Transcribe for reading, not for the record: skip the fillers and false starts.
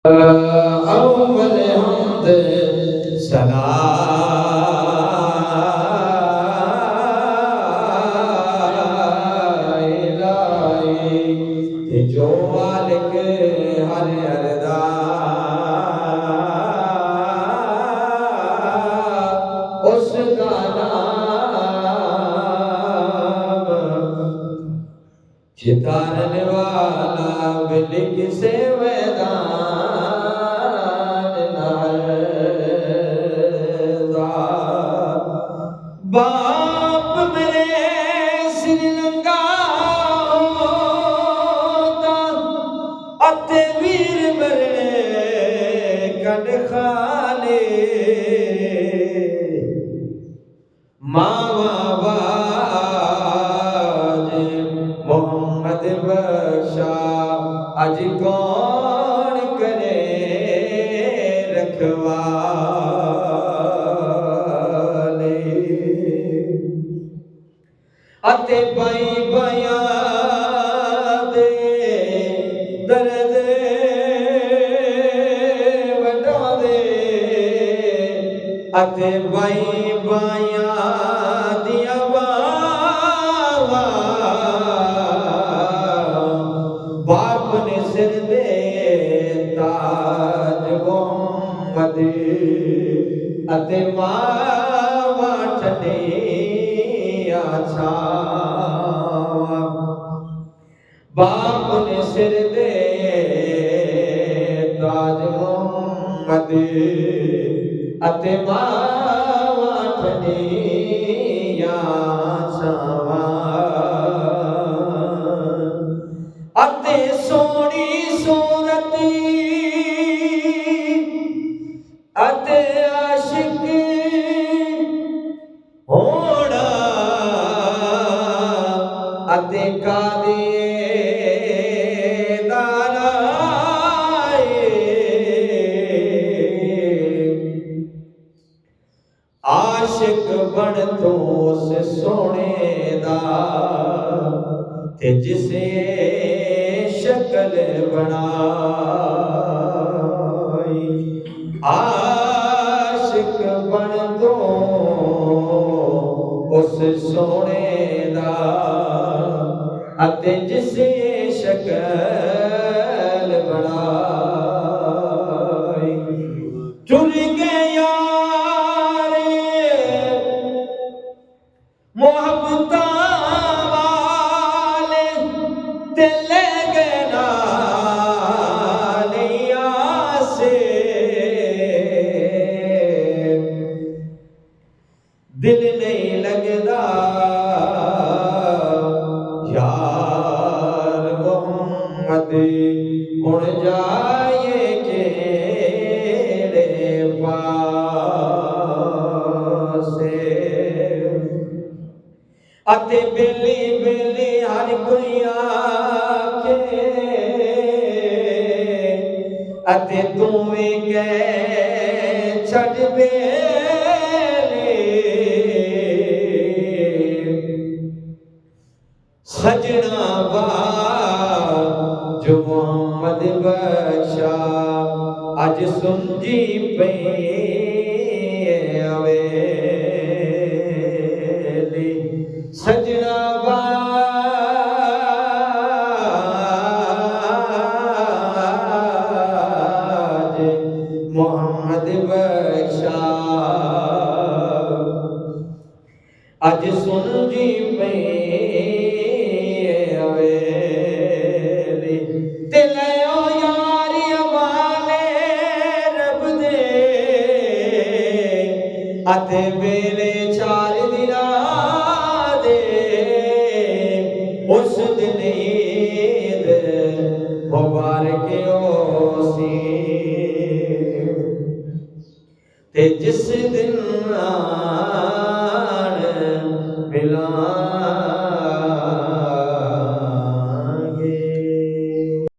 अव्वल हमद सना इलाही जो मालिक हर अरदा उसका नाम चितारन वाला बिलिक से मैदान नाज़ा बाप मेरे श्रीलंका होता अते वीर मेरे कद खाले मावा बाज मोहम्मद बख्शा अज कौन करे रखवाले अते बाई बाया दे दर्द वडा दे अते बाई बाया दिया बावा बाप ने सिर दे ताज मोहम्मद अते मावा ठंडिया छावा बाप ने सिर दे ताज मोहम्मद अते मावा ठंडिया छावा अते सोनी सूरती अते आशिक होना अते कादे आशिक बन तो से सोने दा ते जिसे शक्ल बनाई आशिक बन तो उस सोने दा अते जिसे शक्ल बनाई चुर गया मोहब्बता वाले दिल गना लिया से दिल नहीं लगदा यार मोहम्मद उड़ जाए केड़े पासे अते बेली बेली हर कोई आखे अते तू भी कह छड़ बेले सजना बा जो मोहम्मद बख्शा अज सुनजी पे अवेली सजना बाज मोहम्मद बख्शा अज सुन जी पे अवेली ते लयो यारी वाले रब दे अते मेरे चार दिना उस दिन ईद मुबारक ओसी ते जिस दिन